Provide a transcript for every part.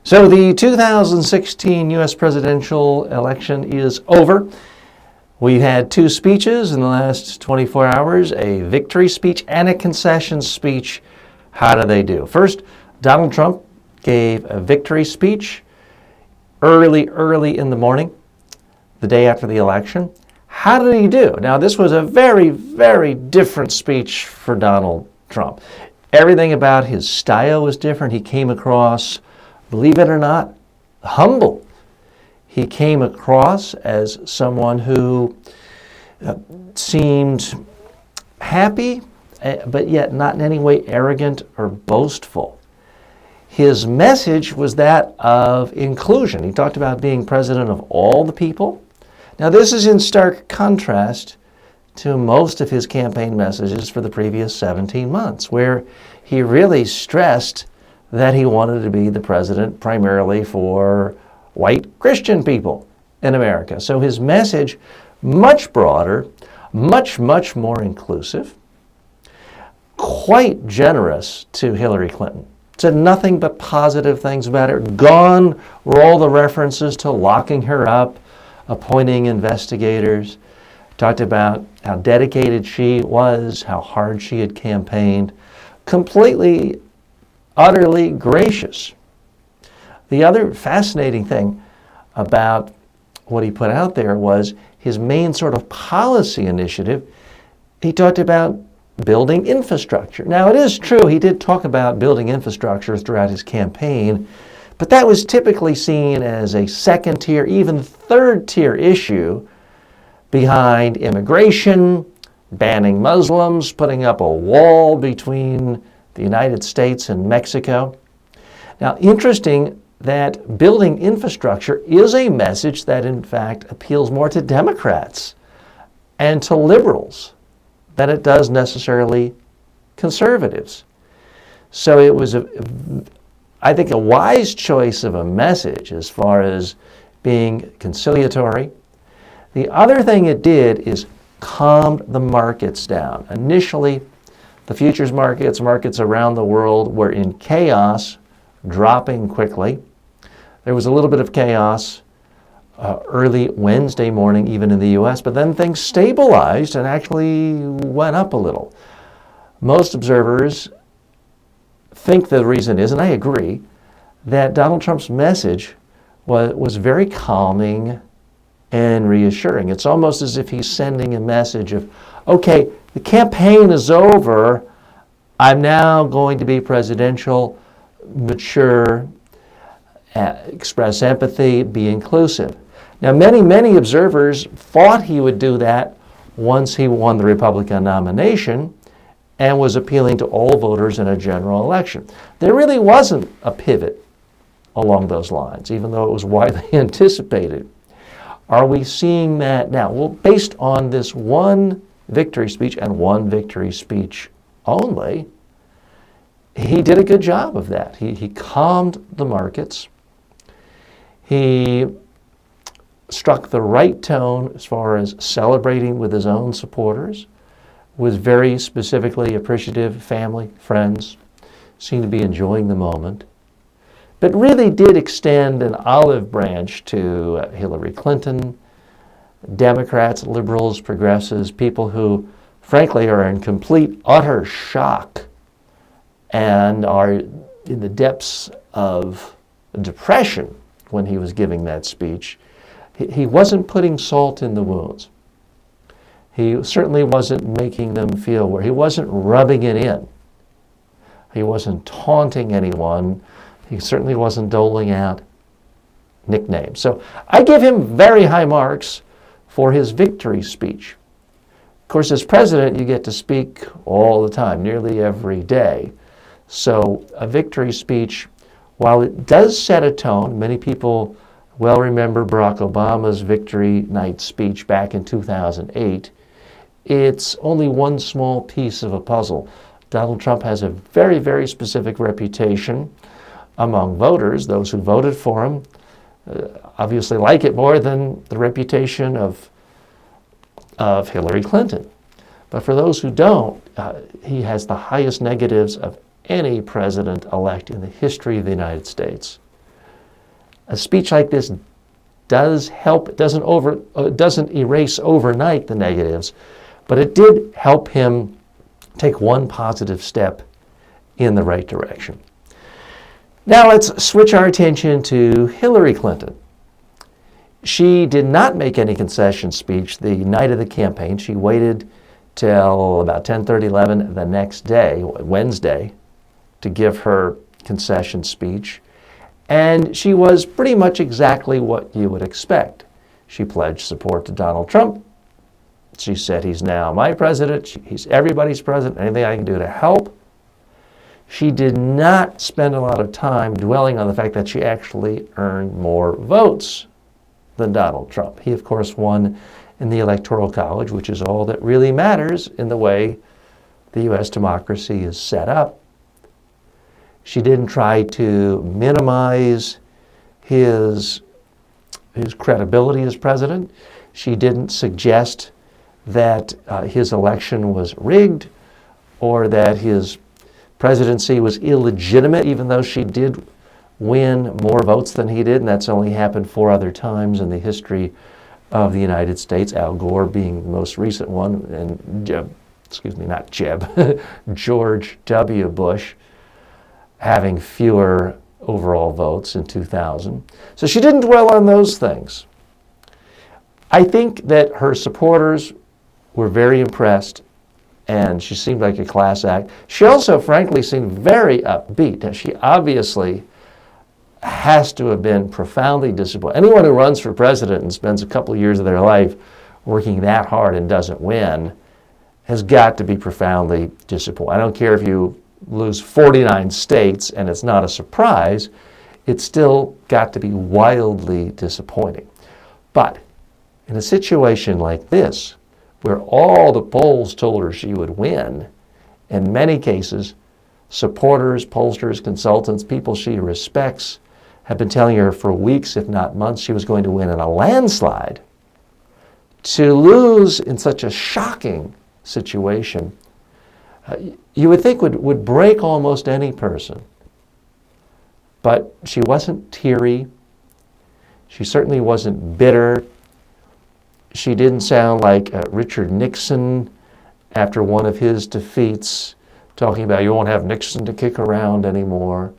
So the 2016 U.S. presidential election is over. We had two speeches in the last 24 hours, a victory speech and a concession speech. How do they do? First, Donald Trump gave a victory speech early in the morning, the day after the election. How did he do? Now, this was a very, very different speech for Donald Trump. Everything about his style was different. He came across, believe it or not, humble. He came across as someone who seemed happy, but yet not in any way arrogant or boastful. His message was that of inclusion. He talked about being president of all the people. Now, this is in stark contrast to most of his campaign messages for the previous 17 months, where he really stressed that he wanted to be the president primarily for white Christian people in America. So his message, much broader, much more inclusive, quite generous to Hillary Clinton. Said nothing but positive things about her. Gone were all the references to locking her up, appointing investigators. Talked about how dedicated she was, how hard she had campaigned. Completely, utterly gracious. The other fascinating thing about what he put out there was his main sort of policy initiative. He talked about building infrastructure. Now, it is true he did talk about building infrastructure throughout his campaign, but that was typically seen as a second-tier, even third-tier issue behind immigration, banning Muslims, putting up a wall between the United States and Mexico. Now, interesting that building infrastructure is a message that, in fact, appeals more to Democrats and to liberals than it does necessarily conservatives. So it was, I think, a wise choice of a message as far as being conciliatory. The other thing it did is calmed the markets down. Initially, the futures markets around the world were in chaos, dropping quickly. There was a little bit of chaos early Wednesday morning, even in the U.S., but then things stabilized and actually went up a little. Most observers think the reason is, and I agree, that Donald Trump's message was very calming and reassuring. It's almost as if he's sending a message of, okay, the campaign is over. I'm now going to be presidential, mature, express empathy, be inclusive. Now, many observers thought he would do that once he won the Republican nomination and was appealing to all voters in a general election. There really wasn't a pivot along those lines, even though it was widely anticipated. Are we seeing that now? Well, based on this one victory speech and one victory speech only, he did a good job of that. He calmed the markets. He struck the right tone as far as celebrating with his own supporters, was very specifically appreciative, family, friends, seemed to be enjoying the moment, but really did extend an olive branch to Hillary Clinton, Democrats, liberals, progressives, people who, frankly, are in complete, utter shock and are in the depths of depression when he was giving that speech. He wasn't putting salt in the wounds. He certainly wasn't making them feel worse. He wasn't rubbing it in. He wasn't taunting anyone. He certainly wasn't doling out nicknames. So I give him very high marks for his victory speech. Of course, as president, you get to speak all the time, nearly every day. So a victory speech, while it does set a tone, many people well remember Barack Obama's victory night speech back in 2008. It's only one small piece of a puzzle. Donald Trump has a very, very specific reputation among voters. Those who voted for him obviously like it more than the reputation of Hillary Clinton. But for those who don't, he has the highest negatives of any president-elect in the history of the United States. A speech like this does help. It doesn't erase overnight the negatives, but it did help him take one positive step in the right direction. Now let's switch our attention to Hillary Clinton. She did not make any concession speech the night of the campaign. She waited till about 10:30, 11 the next day, Wednesday, to give her concession speech. And she was pretty much exactly what you would expect. She pledged support to Donald Trump. She said, he's now my president. He's everybody's president. Anything I can do to help. She did not spend a lot of time dwelling on the fact that she actually earned more votes than Donald Trump. He, of course, won in the Electoral College, which is all that really matters in the way the U.S. democracy is set up. She didn't try to minimize his credibility as president. She didn't suggest that his election was rigged or that his presidency was illegitimate, even though she did win more votes than he did, and that's only happened 4 other times in the history of the United States, Al Gore being the most recent one, and George W. Bush having fewer overall votes in 2000. So she didn't dwell on those things. I think that her supporters were very impressed, and she seemed like a class act. She also, frankly, seemed very upbeat. She obviously has to have been profoundly disappointed. Anyone who runs for president and spends a couple of years of their life working that hard and doesn't win has got to be profoundly disappointed. I don't care if you lose 49 states and it's not a surprise, it's still got to be wildly disappointing. But in a situation like this, where all the polls told her she would win, in many cases, supporters, pollsters, consultants, people she respects have been telling her for weeks, if not months, she was going to win in a landslide. To lose in such a shocking situation, you would think would break almost any person. But she wasn't teary. She certainly wasn't bitter. She didn't sound like Richard Nixon after one of his defeats, talking about you won't have Nixon to kick around anymore.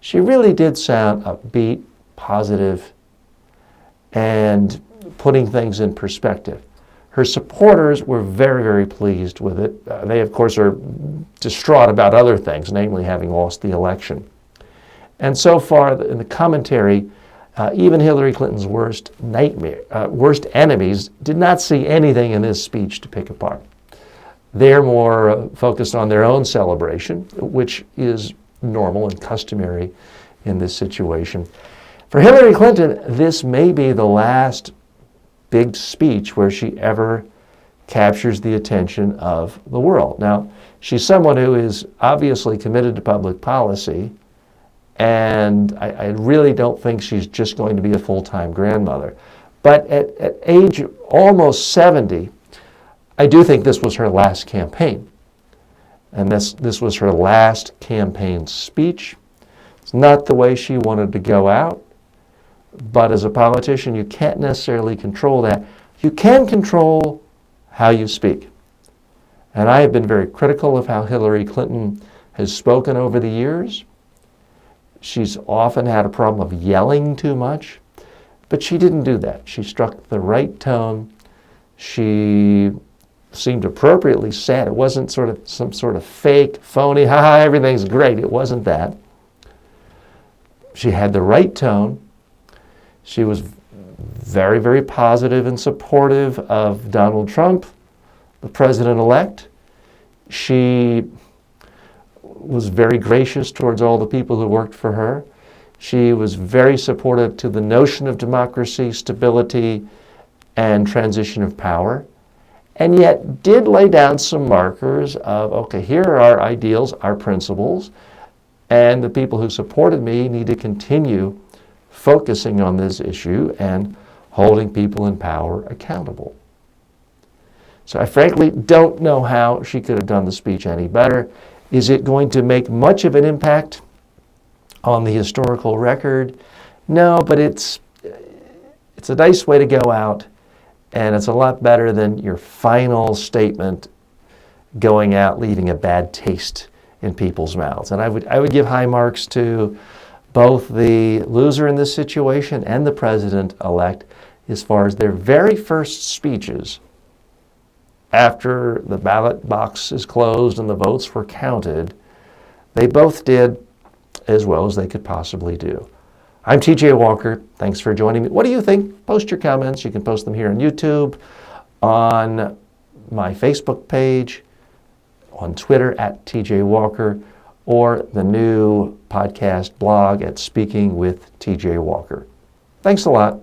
She really did sound upbeat, positive, and putting things in perspective. Her supporters were very, very pleased with it. They, of course, are distraught about other things, namely having lost the election. And so far in the commentary, even Hillary Clinton's worst enemies did not see anything in this speech to pick apart. They're more focused on their own celebration, which is normal and customary in this situation. For Hillary Clinton, this may be the last big speech where she ever captures the attention of the world. Now, she's someone who is obviously committed to public policy, and I really don't think she's just going to be a full-time grandmother. But at age almost 70, I do think this was her last campaign. And this was her last campaign speech. It's not the way she wanted to go out, but as a politician, you can't necessarily control that. You can control how you speak. And I have been very critical of how Hillary Clinton has spoken over the years. She's often had a problem of yelling too much, but she didn't do that. She struck the right tone. She seemed appropriately sad. It wasn't sort of some sort of fake, phony, everything's great. It wasn't that. She had the right tone. She was very, very positive and supportive of Donald Trump, the president-elect. She was very gracious towards all the people who worked for her. She was very supportive to the notion of democracy, stability, and transition of power, and yet did lay down some markers of, okay, here are our ideals, our principles, and the people who supported me need to continue focusing on this issue and holding people in power accountable. So I frankly don't know how she could have done the speech any better. Is it going to make much of an impact on the historical record? No, but it's a nice way to go out, and it's a lot better than your final statement going out leaving a bad taste in people's mouths. And I would give high marks to both the loser in this situation and the president-elect as far as their very first speeches after the ballot box is closed and the votes were counted. They both did as well as they could possibly do. I'm TJ Walker. Thanks for joining me. What do you think? Post your comments. You can post them here on YouTube, on my Facebook page, on Twitter at TJ Walker, or the new podcast blog at Speaking with TJ Walker. Thanks a lot.